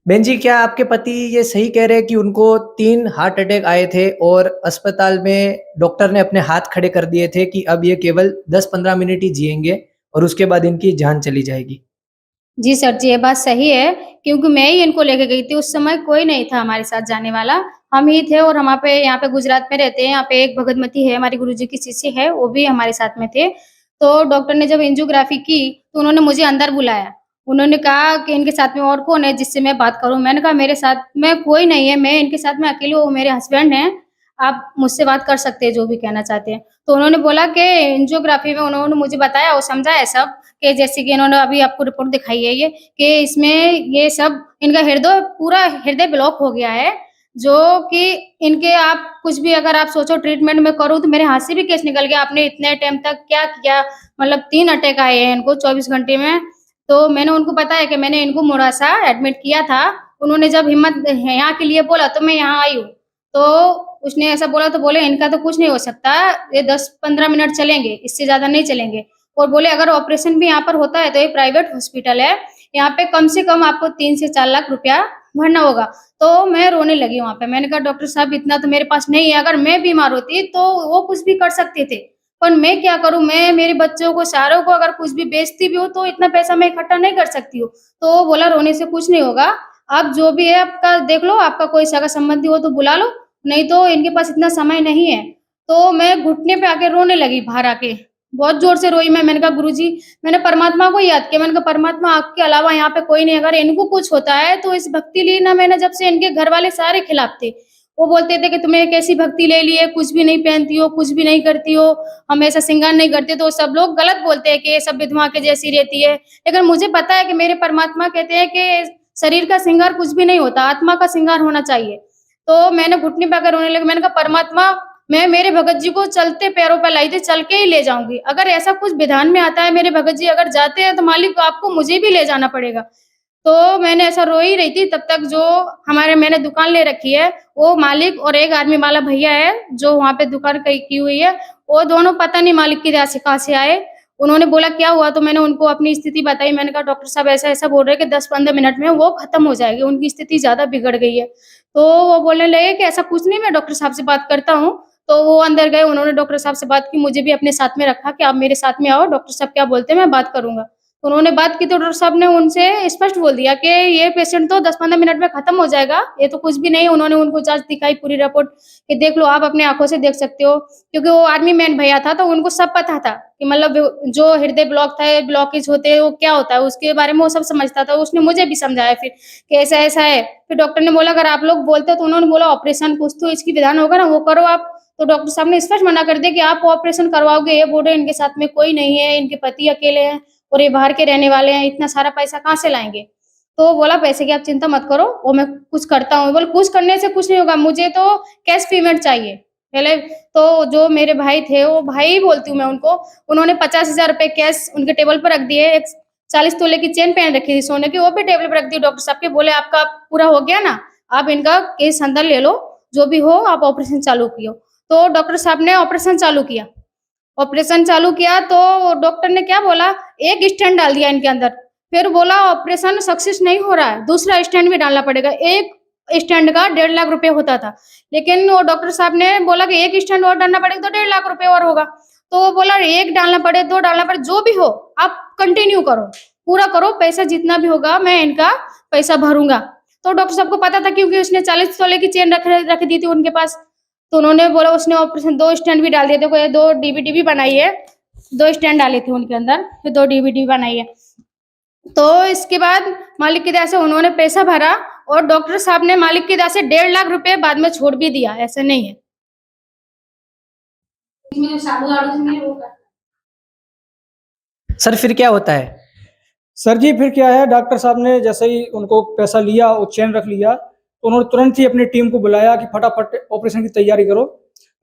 बहन जी, क्या आपके पति ये सही कह रहे हैं कि उनको 3 हार्ट अटैक आए थे और अस्पताल में डॉक्टर ने अपने हाथ खड़े कर दिए थे कि अब ये केवल 10-15 मिनट ही जिएंगे और उसके बाद इनकी जान चली जाएगी? जी सर जी, ये बात सही है, क्योंकि मैं ही इनको लेके गई थी। उस समय कोई नहीं था हमारे साथ जाने वाला, हम ही थे। और हम यहाँ पे गुजरात में रहते हैं। यहाँ पे एक भगतमती है, हमारी गुरुजी की शिष्य है, वो भी हमारे साथ में थे। तो डॉक्टर ने जब एंजियोग्राफी की तो उन्होंने मुझे अंदर बुलाया। उन्होंने कहा कि इनके साथ में और कौन है जिससे मैं बात करूं। मैंने कहा मेरे साथ में कोई नहीं है, मैं इनके साथ में अकेली हूँ, वो मेरे हस्बैंड हैं, आप मुझसे बात कर सकते हैं जो भी कहना चाहते हैं। तो उन्होंने बोला कि एंजियोग्राफी में उन्होंने मुझे बताया और समझाया सब, कि जैसे कि इन्होंने अभी आपको रिपोर्ट दिखाई है ये, कि इसमें ये सब इनका पूरा हृदय ब्लॉक हो गया है, जो कि इनके आप कुछ भी अगर आप सोचो ट्रीटमेंट में करूँ तो मेरे हाथ से भी केस निकल गया। आपने इतने टाइम तक क्या किया, मतलब 3 अटैक आए हैं इनको 24 घंटे में। तो मैंने उनको बताया कि मैंने इनको मोड़ासा एडमिट किया था। उन्होंने जब हिम्मत यहाँ के लिए बोला तो मैं यहाँ आई हूँ। तो उसने ऐसा बोला तो बोले इनका तो कुछ नहीं हो सकता, ये 10-15 मिनट चलेंगे, इससे ज्यादा नहीं चलेंगे। और बोले अगर ऑपरेशन भी यहाँ पर होता है तो ये प्राइवेट हॉस्पिटल है, यहाँ पे कम से कम आपको 3 से 4 लाख रुपया भरना होगा। तो मैं रोने लगी वहां पे। मैंने कहा डॉक्टर साहब इतना तो मेरे पास नहीं है, अगर मैं बीमार होती तो वो कुछ भी कर सकते थे, पर मैं क्या करूं, मैं मेरे बच्चों को सारों को अगर कुछ भी बेचती भी हूँ तो इतना पैसा मैं इकट्ठा नहीं कर सकती हूँ। तो वो बोला रोने से कुछ नहीं होगा, आप जो भी है आपका देख लो, आपका कोई सगा संबंधी हो तो बुला लो, नहीं तो इनके पास इतना समय नहीं है। तो मैं घुटने पे आके रोने लगी, बाहर आके बहुत जोर से रोई मैं। मैंने कहा गुरुजी, मैंने परमात्मा को याद किया। मैंने कहा परमात्मा आपके अलावा यहाँ पे कोई नहीं, अगर इनको कुछ होता है तो इस भक्ति ली ना मैंने जब से इनके घर वाले सारे खिलाफ थे। वो बोलते थे कि तुम्हें एक ऐसी भक्ति ले ली है, कुछ भी नहीं पहनती हो, कुछ भी नहीं करती हो, हमेशा श्रृंगार नहीं करते। तो सब लोग गलत बोलते हैं कि ये सब विधवा के जैसी रहती है, लेकिन मुझे पता है कि मेरे परमात्मा कहते हैं कि शरीर का श्रृंगार कुछ भी नहीं होता, आत्मा का श्रृंगार होना चाहिए। तो मैंने घुटने पर रोने लगी। मैंने कहा परमात्मा, मैं मेरे भगत जी को चलते पैरों पर लाई थी, चल के ही ले जाऊंगी। अगर ऐसा कुछ विधान में आता है, मेरे भगत जी अगर जाते हैं तो मालिक आपको मुझे भी ले जाना पड़ेगा। तो मैंने ऐसा रो ही रही थी तब तक। जो मैंने दुकान ले रखी है, वो मालिक और एक आर्मी वाला भैया है जो वहां पे दुकान की हुई है, वो दोनों पता नहीं मालिक की दया से कहाँ से आए। उन्होंने बोला क्या हुआ, तो मैंने उनको अपनी स्थिति बताई। मैंने कहा डॉक्टर साहब ऐसा ऐसा बोल रहे हैं कि 10-15 मिनट में वो खत्म हो जाएगी, उनकी स्थिति ज्यादा बिगड़ गई है। तो वो बोलने लगे कि ऐसा कुछ नहीं, मैं डॉक्टर साहब से बात करता हूँ। तो वो अंदर गए, उन्होंने डॉक्टर साहब से बात की, मुझे भी अपने साथ में रखा कि आप मेरे साथ में आओ, डॉक्टर साहब क्या बोलते हैं मैं बात करूंगा। तो उन्होंने बात की तो डॉक्टर साहब ने उनसे स्पष्ट बोल दिया कि ये पेशेंट तो 10-15 मिनट में खत्म हो जाएगा, ये तो कुछ भी नहीं। उन्होंने उनको जांच दिखाई, पूरी रिपोर्ट, कि देख लो आप अपने आंखों से देख सकते हो, क्योंकि वो आर्मी मैन भैया था तो उनको सब पता था कि मतलब जो हृदय ब्लॉक था, ब्लॉकेज होते हैं वो क्या होता है, उसके बारे में वो सब समझता था। उसने मुझे भी समझाया फिर कि ऐसा ऐसा है। फिर डॉक्टर ने बोला अगर आप लोग बोलते हो, तो उन्होंने बोला ऑपरेशन कुछ तो इसकी विधान होगा ना, वो करो आप। तो डॉक्टर साहब ने स्पष्ट मना कर दिया कि आप ऑपरेशन करवाओगे, ये बोल रहे इनके साथ में कोई नहीं है, इनके पति अकेले हैं और ये बाहर के रहने वाले हैं, इतना सारा पैसा कहाँ से लाएंगे। तो बोला पैसे की आप चिंता मत करो, वो मैं कुछ करता हूँ। बोले कुछ करने से कुछ नहीं होगा, मुझे तो कैश पेमेंट चाहिए पहले। तो जो मेरे भाई थे, वो भाई ही बोलती हूँ मैं उनको, उन्होंने 50,000 रुपए कैश उनके टेबल पर रख दिए। एक 40 तोले की चेन पहन रखी थी सोने की, वो भी टेबल पर रख दी डॉक्टर साहब के। बोले आपका पूरा हो गया ना, आप इनका केस अंदर ले लो, जो भी हो आप ऑपरेशन चालू किया। तो डॉक्टर साहब ने ऑपरेशन चालू किया। ऑपरेशन चालू किया तो डॉक्टर ने क्या बोला, एक स्टेंट डाल दिया इनके अंदर। फिर बोला ऑपरेशन सक्सेस नहीं हो रहा है, दूसरा स्टेंट भी डालना पड़ेगा। एक स्टेंट का 1.5 लाख रुपए होता था, लेकिन वो डॉक्टर साहब ने बोला कि एक स्टेंट और डालना पड़ेगा तो 1.5 लाख रुपए और होगा। तो वो बोला एक डालना पड़े, 2 डालना पड़े, जो भी हो आप कंटिन्यू करो, पूरा करो, पैसा जितना भी होगा मैं इनका पैसा भरूंगा। तो डॉक्टर साहब को पता था, क्योंकि उसने 40 तोले की चेन रख दी थी उनके पास। तो उन्होंने बोला, उसने ऑपरेशन 2 स्टैंड भी डाल दिए थे, कोई 2 डीवीडी भी बनाई है, 2 स्टैंड डाले थे उनके अंदर, फिर 2 डीवीडी बनाई है। तो इसके बाद मालिक की दया से उन्होंने पैसा भरा, और डॉक्टर साहब ने मालिक की दया से 1.5 लाख रुपए बाद में छोड़ भी दिया, ऐसा नहीं है। सर फिर क्या होता है? सर जी फिर क्या है, डॉक्टर साहब ने जैसे ही उनको पैसा लिया और चेन रख लिया, तो उन्होंने तुरंत ही अपनी टीम को बुलाया कि फटाफट ऑपरेशन की तैयारी करो।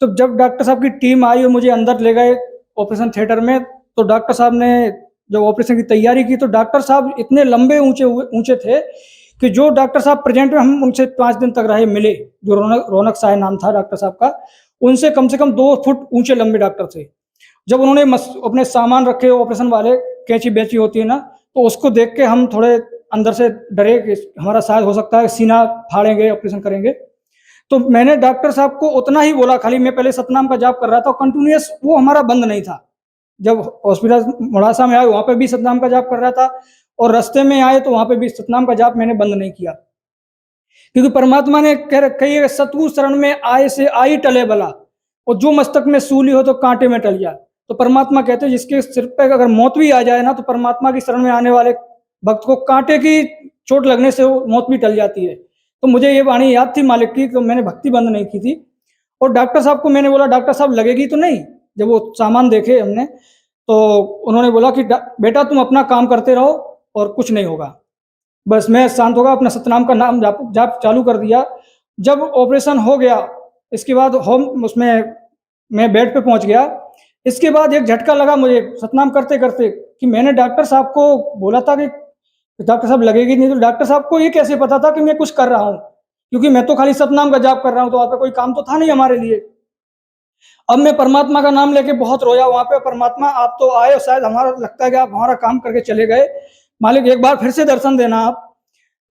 तो जब डॉक्टर साहब की टीम आई और मुझे अंदर ले गए ऑपरेशन थिएटर में, तो डॉक्टर साहब ने जब ऑपरेशन की तैयारी की तो डॉक्टर साहब इतने लंबे ऊंचे थे कि जो डॉक्टर साहब प्रेजेंट में हम उनसे 5 दिन तक रहे मिले, जो रौनक साय नाम था डॉक्टर साहब का, उनसे कम से कम 2 फुट ऊंचे लंबे डॉक्टर थे। जब उन्होंने अपने सामान रखे ऑपरेशन वाले, कैंची बेची होती है ना, तो उसको देख के हम थोड़े अंदर से डरे कि हमारा शायद हो सकता है सीना फाड़ेंगे, ऑपरेशन करेंगे। तो मैंने डॉक्टर साहब को उतना ही बोला, खाली मैं पहले सतनाम का जाप कर रहा था, कंटिन्यूअस वो हमारा बंद नहीं था। जब हॉस्पिटल मोड़ासा में आए वहाँ पे भी सतनाम का जाप कर रहा था, और रास्ते में आए तो वहाँ पे भी सतनाम का जाप मैंने बंद नहीं किया, क्योंकि परमात्मा ने कही है सतगुरु शरण में आए से आई टले भला, और जो मस्तक में सूली हो तो कांटे में टल जा। तो परमात्मा कहते हैं जिसके सिर पे अगर मौत भी आ जाए ना, तो परमात्मा की शरण में आने वाले भक्त को कांटे की चोट लगने से वो मौत भी टल जाती है। तो मुझे ये वाणी याद थी मालिक की, तो मैंने भक्ति बंद नहीं की थी। और डॉक्टर साहब को मैंने बोला, डॉक्टर साहब लगेगी तो नहीं? जब वो सामान देखे हमने तो उन्होंने बोला कि बेटा तुम अपना काम करते रहो और कुछ नहीं होगा। बस मैं शांत होगा, अपना सतनाम का नाम जाप चालू कर दिया। जब ऑपरेशन हो गया, इसके बाद उसमें मैं बेड पे पहुंच गया। इसके बाद एक झटका लगा मुझे सतनाम करते करते कि मैंने डॉक्टर साहब को बोला था कि डॉक्टर साहब लगेगी नहीं, तो डॉक्टर साहब को ये कैसे पता था कि मैं कुछ कर रहा हूँ, क्योंकि मैं तो खाली सतनाम का जाप कर रहा हूँ, तो वहाँ पे कोई काम तो था नहीं हमारे लिए। अब मैं परमात्मा का नाम लेके बहुत रोया वहाँ पे, परमात्मा आप तो आए, शायद हमारा लगता है कि आप हमारा काम करके चले गए, मालिक एक बार फिर से दर्शन देना आप।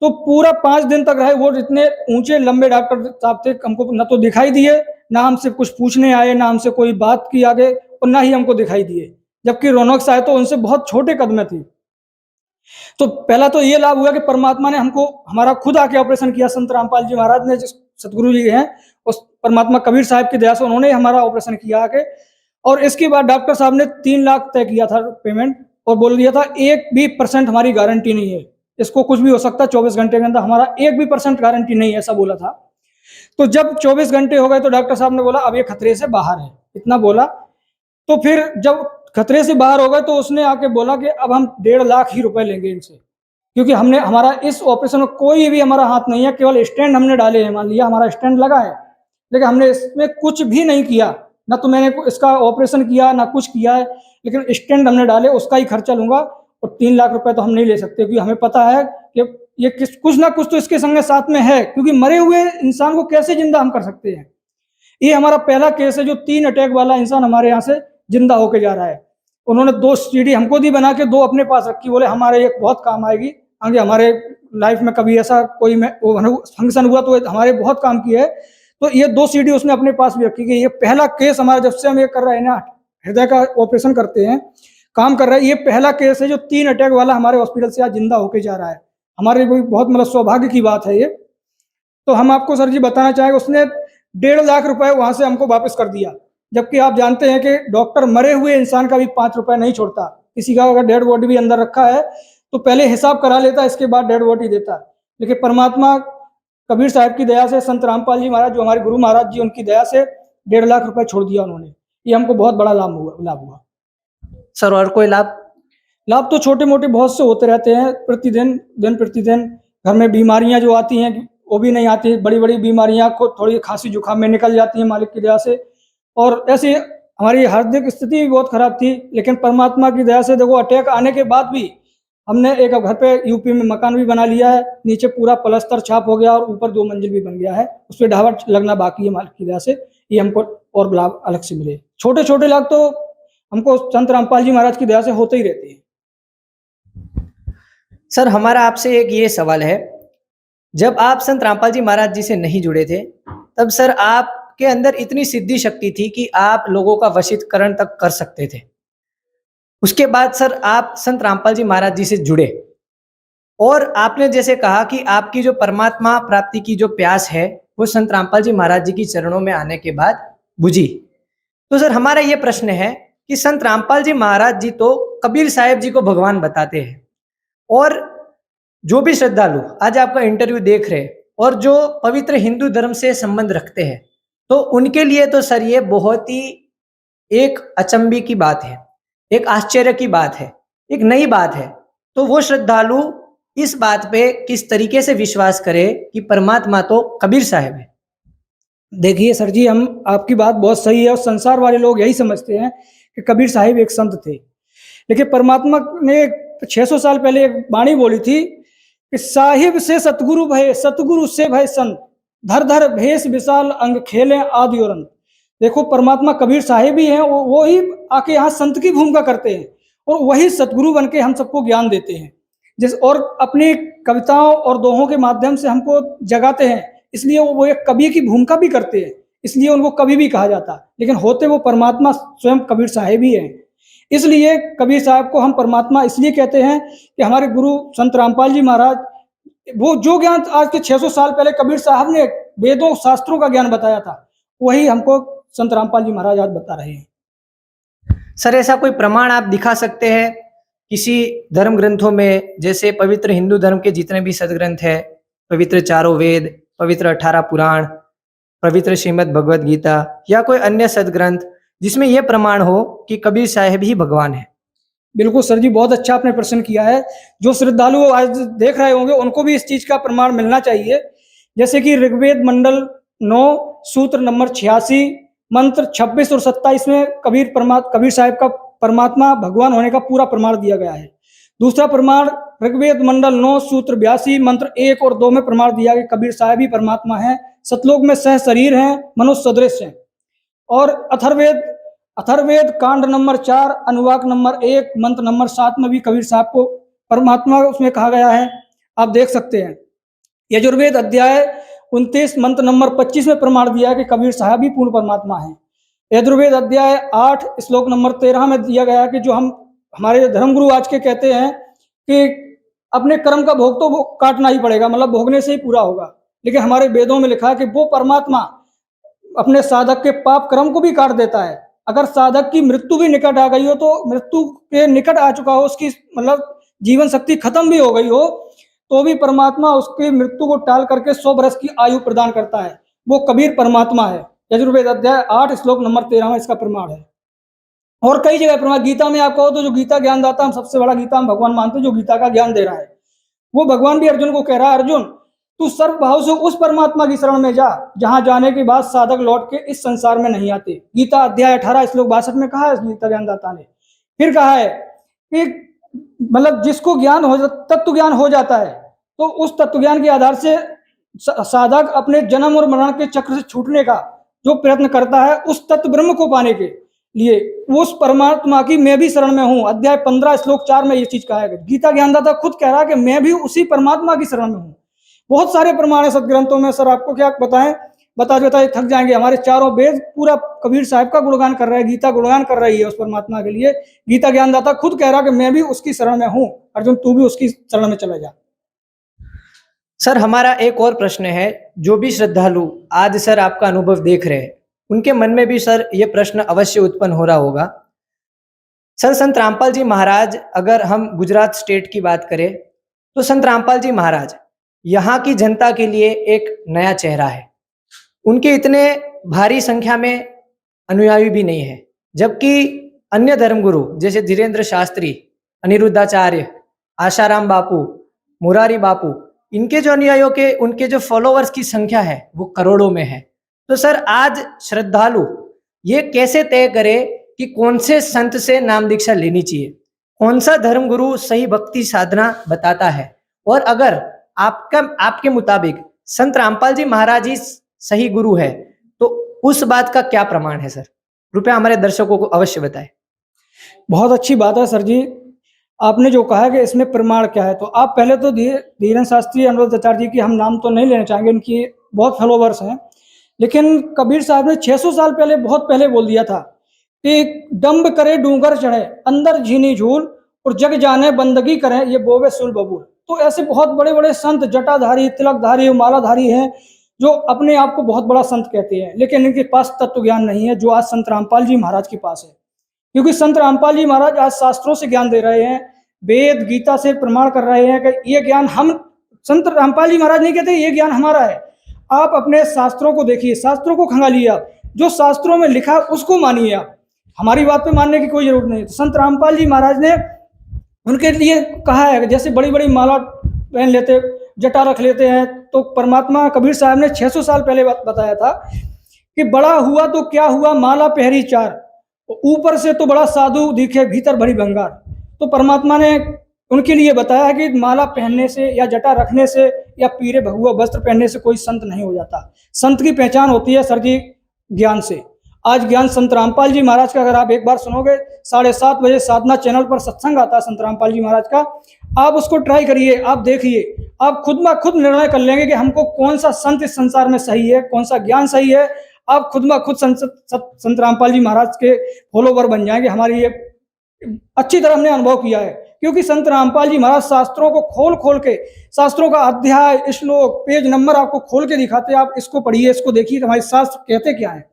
तो पूरा 5 दिन तक रहे वो, इतने ऊंचे लंबे डॉक्टर साहब थे, हमको न तो दिखाई दिए, ना हमसे कुछ पूछने आए, ना हमसे कोई बात की आगे, और ना ही हमको दिखाई दिए। जबकि रौनक साय तो उनसे बहुत छोटे कद में थी। तो पहला तो ये लाभ हुआ कि परमात्मा ने हमको हमारा खुद आके ऑपरेशन किया। संत रामपाल जी महाराज ने, जो सतगुरु जी हैं, उस परमात्मा कबीर साहब की दया से उन्होंने हमारा ऑपरेशन किया आके। और इसके बाद डॉक्टर साहब ने 3 लाख तय किया था पेमेंट, और बोल दिया था 1% भी हमारी गारंटी नहीं है, इसको कुछ भी हो सकता है 24 घंटे के अंदर, हमारा 1% गारंटी नहीं है, ऐसा बोला था। तो जब 24 घंटे हो गए तो डॉक्टर साहब ने बोला अब ये खतरे से बाहर है, इतना बोला। तो फिर जब खतरे से बाहर हो गए तो उसने आके बोला कि अब हम 1.5 लाख ही रुपए लेंगे इनसे, क्योंकि हमने हमारा इस ऑपरेशन में कोई भी हमारा हाथ नहीं है, केवल स्टैंड हमने डाले हैं। मान लिया हमारा स्टैंड लगा है, लेकिन हमने इसमें कुछ भी नहीं किया, ना तो मैंने इसका ऑपरेशन किया ना कुछ किया है, लेकिन स्टैंड हमने डाले, उसका ही खर्चा लूंगा। और 3 लाख रुपए तो हम नहीं ले सकते, क्योंकि हमें पता है कि ये कुछ ना कुछ तो इसके संग साथ में है, क्योंकि मरे हुए इंसान को कैसे जिंदा हम कर सकते हैं। ये हमारा पहला केस है जो 3 अटैक वाला इंसान हमारे यहाँ से जिंदा होके जा रहा है। उन्होंने 2 सीढ़ी हमको दी बना के, 2 अपने पास रखी, बोले हमारे ये बहुत काम आएगी आगे, हमारे लाइफ में कभी ऐसा कोई फंक्शन हुआ तो हमारे बहुत काम की है। तो ये 2 सीढ़ी उसने अपने पास भी रखी कि ये पहला केस हमारा, जब से हम ये कर रहे हैं ना, हृदय का ऑपरेशन करते हैं, काम कर रहे हैं, ये पहला केस है जो 3 अटैक वाला हमारे हॉस्पिटल से आज जिंदा होके जा रहा है। हमारे लिए बहुत मतलब सौभाग्य की बात है ये। तो हम आपको सर जी बताना चाहेंगे, उसने 1.5 लाख रुपए वहां से हमको वापस कर दिया, जबकि आप जानते हैं कि डॉक्टर मरे हुए इंसान का भी 5 रुपए नहीं छोड़ता। किसी का अगर डेड बॉडी भी अंदर रखा है तो पहले हिसाब करा लेता, इसके बाद डेड बॉडी देता। लेकिन परमात्मा कबीर साहब की दया से, संत रामपाल जी महाराज जो हमारे गुरु महाराज जी, उनकी दया से 1.5 लाख रुपए छोड़ दिया उन्होंने। ये हमको बहुत बड़ा लाभ हुआ। सर और कोई लाभ? लाभ तो छोटे मोटे बहुत से होते रहते हैं, दिन प्रतिदिन घर में बीमारियां जो आती हैं वो भी नहीं आती, बड़ी बड़ी बीमारियां को थोड़ी खांसी जुकाम में निकल जाती हैं मालिक की दया से। और ऐसे हमारी हार्दिक स्थिति भी बहुत खराब थी, लेकिन परमात्मा की दया से देखो, अटैक आने के बाद भी हमने एक घर पे यूपी में मकान भी बना लिया है, नीचे पूरा प्लास्टर छाप हो गया और ऊपर 2 मंजिल भी बन गया है, उस पर ढाबा लगना बाकी है मालिक की दया से। ये हमको और लाभ अलग से मिले। छोटे छोटे लाभ तो हमको संत रामपाल जी महाराज की दया से होते ही रहते हैं। सर हमारा आपसे एक ये सवाल है, जब आप संत रामपाल जी महाराज जी से नहीं जुड़े थे, तब सर आपके अंदर इतनी सिद्धि शक्ति थी कि आप लोगों का वशीकरण तक कर सकते थे। उसके बाद सर आप संत रामपाल जी महाराज जी से जुड़े, और आपने जैसे कहा कि आपकी जो परमात्मा प्राप्ति की जो प्यास है वो संत रामपाल जी महाराज जी की चरणों में आने के बाद बुझी। तो सर हमारा ये प्रश्न है कि संत रामपाल जी महाराज जी तो कबीर साहब जी को भगवान बताते हैं, और जो भी श्रद्धालु आज आपका इंटरव्यू देख रहे हैं और जो पवित्र हिंदू धर्म से संबंध रखते हैं, तो उनके लिए तो सर ये बहुत ही एक अचंभे की बात है, एक आश्चर्य की बात है, एक नई बात है। तो वो श्रद्धालु इस बात पे किस तरीके से विश्वास करे कि परमात्मा तो कबीर साहब है। देखिए सर जी, हम आपकी बात बहुत सही है, और संसार वाले लोग यही समझते हैं कि कबीर साहिब एक संत थे, लेकिन परमात्मा ने 600 साल पहले एक वाणी बोली थी कि साहिब से सतगुरु भय, सतगुरु से भय संत, धर धर भेष विशाल अंग खेले आदि और अंत। देखो परमात्मा कबीर साहिब ही हैं, वो ही आके यहाँ संत की भूमिका करते हैं और वही सतगुरु बन के हम सबको ज्ञान देते हैं और अपनी कविताओं और दोहों के माध्यम से हमको जगाते हैं। इसलिए वो एक कवि की भूमिका भी करते हैं, इसलिए उनको कवि भी कहा जाता है, लेकिन होते वो परमात्मा स्वयं कबीर साहिब ही हैं। इसलिए कबीर साहब को हम परमात्मा इसलिए कहते हैं कि हमारे गुरु संत रामपाल जी महाराज, वो जो ज्ञान आज के 600 साल पहले कबीर साहब ने वेदों शास्त्रों का ज्ञान बताया था, वही हमको संत रामपाल जी महाराज आज बता रहे हैं। सर ऐसा कोई प्रमाण आप दिखा सकते हैं किसी धर्म ग्रंथों में, जैसे पवित्र हिंदू धर्म के जितने भी सदग्रंथ है, पवित्र चारों वेद, पवित्र 18 पुराण, पवित्र श्रीमद् भगवद गीता या कोई अन्य सदग्रंथ, जिसमें यह प्रमाण हो कि कबीर साहिब ही भगवान है? बिल्कुल सर जी, बहुत अच्छा आपने प्रश्न किया है। जो श्रद्धालु आज देख रहे होंगे उनको भी इस चीज का प्रमाण मिलना चाहिए। जैसे कि ऋग्वेद मंडल 9 सूत्र नंबर 86 मंत्र 26 और 27 में कबीर साहिब का परमात्मा भगवान होने का पूरा प्रमाण दिया गया है। दूसरा प्रमाण ऋग्वेद मंडल 9 सूत्र 82 मंत्र 1 और 2 में प्रमाण दिया कि कबीर साहिब ही परमात्मा है, सतलोक में सह शरीर हैं, मनुष्य सदृश हैं। और अथर्ववेद कांड नंबर 4 अनुवाक नंबर 1 मंत्र नंबर 7 में भी कबीर साहब को परमात्मा उसमें कहा गया है, आप देख सकते हैं। यजुर्वेद अध्याय 29 मंत्र नंबर 25 में प्रमाण दिया है कि कबीर साहब ही पूर्ण परमात्मा है। यजुर्वेद अध्याय 8 श्लोक नंबर 13 में दिया गया है कि जो हमारे धर्मगुरु आज के कहते हैं कि अपने कर्म का भोग तो वो काटना ही पड़ेगा, मतलब भोगने से ही पूरा होगा, लेकिन हमारे वेदों में लिखा है कि वो परमात्मा अपने साधक के पाप कर्म को भी काट देता है। अगर साधक की मृत्यु भी निकट आ गई हो, तो मृत्यु के निकट आ चुका हो, उसकी मतलब जीवन शक्ति खत्म भी हो गई हो, तो भी परमात्मा उसकी मृत्यु को टाल करके 100 वर्ष की आयु प्रदान करता है। वो कबीर परमात्मा है। यजुर्वेद अध्याय 8 श्लोक नंबर 13 में इसका प्रमाण है। और कई जगह प्रमाण, गीता में आप कहो तो जो गीता ज्ञानदाता, हम सबसे बड़ा गीता हम भगवान मानते हैं, जो गीता का ज्ञान दे रहा है, वो भगवान भी अर्जुन को कह रहा है, अर्जुन तू सर्व भाव से उस परमात्मा की शरण में जा जहां जाने के बाद साधक लौट के इस संसार में नहीं आते। गीता अध्याय 18 श्लोक 62 में कहा है गीता ज्ञानदाता ने। फिर कहा है कि मतलब जिसको ज्ञान हो, तत्व ज्ञान हो जाता है, तो उस तत्व ज्ञान के आधार से साधक अपने जन्म और मरण के चक्र से छूटने का जो प्रयत्न करता है, उस तत्व ब्रह्म को पाने के लिए उस परमात्मा की मैं भी शरण में हूं। अध्याय 15 श्लोक 4 में ये चीज कहा है। गीता ज्ञानदाता खुद कह रहा है कि मैं भी उसी परमात्मा की शरण में हूं। बहुत सारे प्रमाण है सदग्रंथों में, सर आपको क्या बताएं, बताते थक जाएंगे। हमारे चारों वेद पूरा कबीर साहब का गुणगान कर रहा है, गीता गुणगान कर रही है उस परमात्मा के लिए। गीता ज्ञानदाता खुद कह रहा है कि मैं भी उसकी शरण में हूं, अर्जुन तू भी उसकी शरण में चला जा। सर हमारा एक और प्रश्न है, जो भी श्रद्धालु आज सर आपका अनुभव देख रहे हैं, उनके मन में भी सर ये प्रश्न अवश्य उत्पन्न हो रहा होगा। सर संत रामपाल जी महाराज, अगर हम गुजरात स्टेट की बात करें तो संत रामपाल जी महाराज यहाँ की जनता के लिए एक नया चेहरा है। उनके इतने भारी संख्या में अनुयायी भी नहीं है, जबकि अन्य धर्मगुरु जैसे धीरेन्द्र शास्त्री, अनिरुद्धाचार्य, आशाराम बापू, मुरारी बापू, इनके जो अनुयायियों के उनके जो फॉलोअर्स की संख्या है वो करोड़ों में है। तो सर आज श्रद्धालु ये कैसे तय करे कि कौन से संत से नाम दीक्षा लेनी चाहिए, कौन सा धर्मगुरु सही भक्ति साधना बताता है, और अगर आपके मुताबिक संत रामपाल जी महाराज ही सही गुरु है तो उस बात का क्या प्रमाण है सर? कृपया हमारे दर्शकों को अवश्य बताएं। बहुत अच्छी बात है सर जी, आपने जो कहा कि इसमें प्रमाण क्या है। तो आप पहले तो धीरेन्द्र शास्त्री, अनिरुद्धाचार्य जी की हम नाम तो नहीं लेना चाहेंगे, उनकी बहुत फॉलोवर्स हैं, लेकिन कबीर साहब ने 600 साल पहले बहुत पहले बोल दिया था कि डंब करे डूंगर चढ़े, अंदर झीनी झूल, और जग जाने बंदगी करें, ये बोवे सुल बबूल। तो ऐसे बहुत बड़े बड़े संत, जटाधारी, तिलकधारी, मालाधारी हैं, जो अपने आप को बहुत बड़ा संत कहते हैं, लेकिन इनके पास तत्व ज्ञान नहीं है जो आज संत रामपाल जी महाराज के पास है। क्योंकि संत रामपाल जी महाराज आज शास्त्रों से ज्ञान दे रहे हैं, वेद गीता से प्रमाण कर रहे हैं कि ये ज्ञान हम, संत रामपाल जी महाराज नहीं कहते ये ज्ञान हमारा है। आप अपने शास्त्रों को देखिए, शास्त्रों को खंगालिए, आप जो शास्त्रों में लिखा उसको मानिए, आप हमारी बात पे मानने की कोई जरूरत नहीं। तो संत रामपाल जी महाराज ने उनके लिए कहा है कि जैसे बड़ी बड़ी माला पहन लेते, जटा रख लेते हैं, तो परमात्मा कबीर साहब ने 600 साल पहले बताया था कि बड़ा हुआ तो क्या हुआ, माला पहरी चार, ऊपर से तो बड़ा साधु दिखे, भीतर भरी भंगार। तो परमात्मा ने उनके लिए बताया है कि माला पहनने से या जटा रखने से या पीले भगवा वस्त्र पहनने से कोई संत नहीं हो जाता। संत की पहचान होती है सर जी ज्ञान से। आज ज्ञान संत रामपाल जी महाराज का अगर आप एक बार सुनोगे, 7:30 बजे साधना चैनल पर सत्संग आता है संत रामपाल जी महाराज का, आप उसको ट्राई करिए, आप देखिए, आप खुद ब खुद निर्णय कर लेंगे कि हमको कौन सा संत इस संसार में सही है, कौन सा ज्ञान सही है। आप खुद ब खुद संत रामपाल जी महाराज के फॉलोवर बन जाएंगे। हमारी ये अच्छी तरह हमने अनुभव किया है, क्योंकि संत रामपाल जी महाराज शास्त्रों को खोल खोल के, शास्त्रों का अध्याय, श्लोक, पेज नंबर आपको खोल के दिखाते हैं। आप इसको पढ़िए, इसको देखिए हमारे शास्त्र कहते क्या है।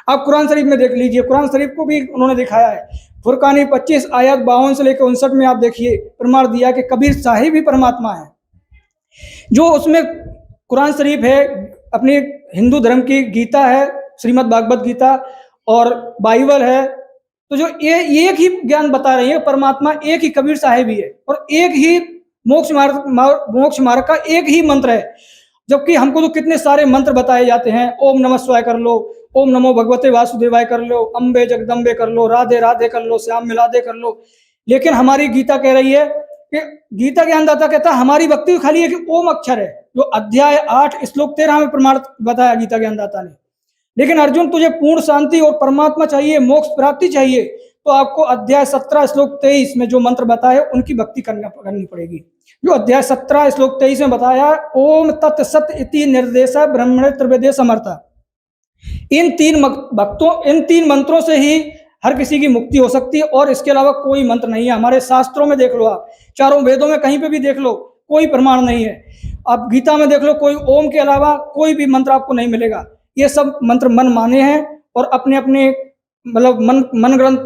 आप कुरान शरीफ में देख लीजिए, कुरान शरीफ को भी उन्होंने दिखाया है। फुरकानी 25 आयत 52 से लेकर 59 में आप देखिए, प्रमाण दिया कि कबीर साहिब ही परमात्मा है। जो उसमें कुरान शरीफ है, अपनी हिंदू धर्म की गीता है, श्रीमद् भागवत गीता, और बाइबल है, तो जो ये एक ही ज्ञान बता रही है, परमात्मा एक ही कबीर साहिब ही है, और एक ही मोक्ष मार्ग का एक ही मंत्र है। जबकि हमको तो कितने सारे मंत्र बताए जाते हैं, ओम नमः शिवाय कर लो, ओम नमो भगवते वासुदेवाय कर लो, अम्बे जगदम्बे कर लो, राधे राधे कर लो, श्याम मिलादे कर लो। लेकिन हमारी गीता कह रही है कि गीता ज्ञानदाता कहता है हमारी भक्ति खाली एक ओम अक्षर है, जो अध्याय 8 श्लोक 13 में प्रमाण बताया गीता ज्ञानदाता ने। लेकिन अर्जुन, तुझे पूर्ण शांति और परमात्मा चाहिए, मोक्ष प्राप्ति चाहिए, तो आपको अध्याय 17 श्लोक 23 में जो मंत्र बताए उनकी भक्ति करनी पड़ेगी। जो अध्याय 17 श्लोक 23 में बताया, ओम तत्सत इति निर्देश ब्रह्मणे त्रिवेदे समर्था। इन तीन मंत्रों से ही हर किसी की मुक्ति हो सकती है, और इसके अलावा कोई मंत्र नहीं है। हमारे शास्त्रों में देख लो, आप चारों वेदों में कहीं पे भी देख लो, कोई प्रमाण नहीं है। आप गीता में देख लो, कोई ओम के अलावा कोई भी मंत्र आपको नहीं मिलेगा। ये सब मंत्र मन माने हैं, और अपने अपने मतलब मन ग्रंथ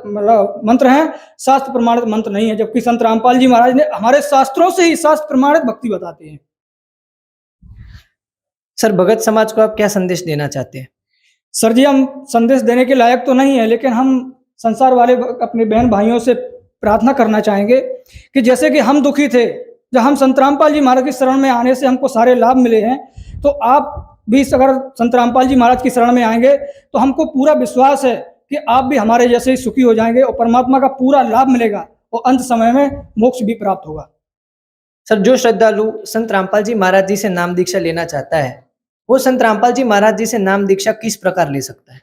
मतलब मंत्र हैं, शास्त्र प्रमाणित मंत्र नहीं है। जबकि संत रामपाल जी महाराज ने हमारे शास्त्रों से ही शास्त्र प्रमाणित भक्ति बताते हैं। सर, भगत समाज को आप क्या संदेश देना चाहते हैं? सर जी, हम संदेश देने के लायक तो नहीं है, लेकिन हम संसार वाले अपने बहन भाइयों से प्रार्थना करना चाहेंगे कि जैसे कि हम दुखी थे, जब हम संत रामपाल जी महाराज की शरण में आने से हमको सारे लाभ मिले हैं, तो आप भी अगर संत रामपाल जी महाराज की शरण में आएंगे तो हमको पूरा विश्वास है कि आप भी हमारे जैसे ही सुखी हो जाएंगे, और परमात्मा का पूरा लाभ मिलेगा, और अंत समय में मोक्ष भी प्राप्त होगा। सर, जो श्रद्धालु संत रामपाल जी महाराज जी से नाम दीक्षा लेना चाहता है, वो संत रामपाल जी महाराज जी से नाम दीक्षा किस प्रकार ले सकता है?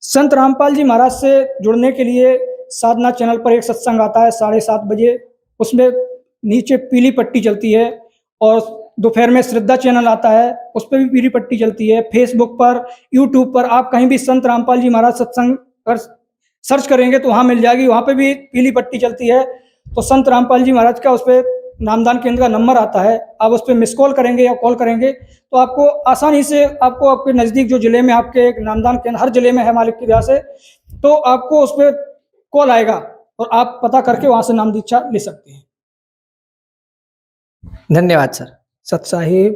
संत रामपाल जी महाराज से जुड़ने के लिए साधना चैनल पर एक सत्संग आता है 7:30 बजे, उसमें नीचे पीली पट्टी चलती है, और दोपहर में श्रद्धा चैनल आता है, उस पर भी पीली पट्टी चलती है। फेसबुक पर, यूट्यूब पर आप कहीं भी संत रामपाल जी महाराज सत्संग पर सर्च करेंगे तो वहाँ मिल जाएगी, वहाँ पे भी पीली पट्टी चलती है। तो संत रामपाल जी महाराज का उस पर नामदान केंद्र का नंबर आता है, आप उस पर मिस कॉल करेंगे या कॉल करेंगे तो आपको आसानी से, आपको आपके नज़दीक जो जिले में आपके एक नामदान केंद्र, हर जिले में है मालिक की दया से, तो आपको उस पर कॉल आएगा और आप पता करके वहाँ से नाम दीक्षा ले सकते हैं। धन्यवाद सर। सत साहिब।